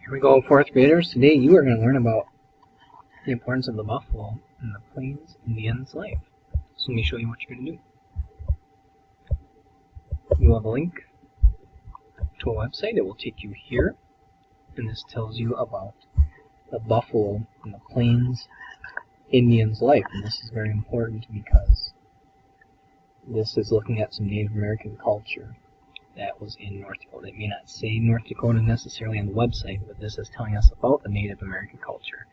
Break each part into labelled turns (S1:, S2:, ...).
S1: Here we go, 4th graders. Today you are going to learn about the importance of the buffalo in the Plains Indians' life. So let me show you what you're going to do. You have a link to a website. It will take you here, and this tells you about the buffalo in the Plains Indians' life. And this is very important because this is looking at some Native American culture that was in North Dakota. It may not say North Dakota necessarily on the website, but this is telling us about the Native American culture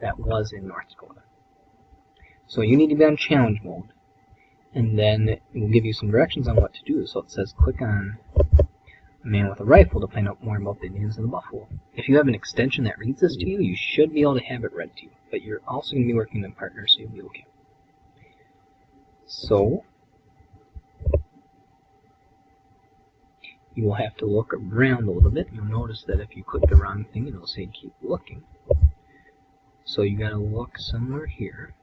S1: that was in North Dakota. So you need to be on challenge mode, and then it will give you some directions on what to do. So it says click on a man with a rifle to find out more about the Indians and the buffalo. If you have an extension that reads this to you, you should be able to have it read to you, but you're also going to be working with partners, so you'll be okay. So you will have to look around a little bit. You'll notice that if you click the wrong thing, it'll say keep looking. So you got to look somewhere here,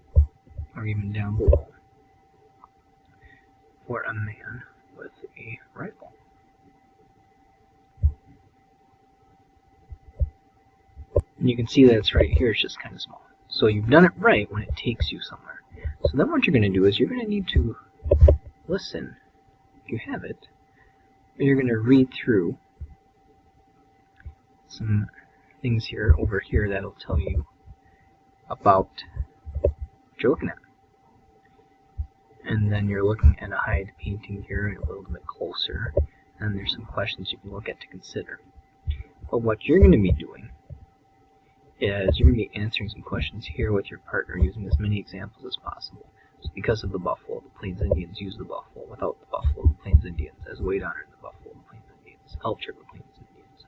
S1: or even down below, for a man with a rifle. And you can see that it's right here, it's just kind of small. So you've done it right when it takes you somewhere. So then what you're going to do is you're going to need to listen, if you have it, and you're going to read through some things here, over here, that'll tell you about what you're looking at. And then you're looking at a hide painting here a little bit closer, and there's some questions you can look at to consider. But what you're going to be doing is you're going to be answering some questions here with your partner using as many examples as possible. So because of the buffalo, the Plains Indians use the buffalo. Without the buffalo, the Plains Indians, as Wade honored the buffalo, the Plains Indians, sculptured the Plains Indians.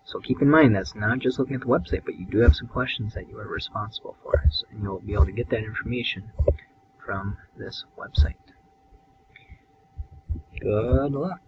S1: So keep in mind that's not just looking at the website, but you do have some questions that you are responsible for, and you'll be able to get that information from this website. Good luck.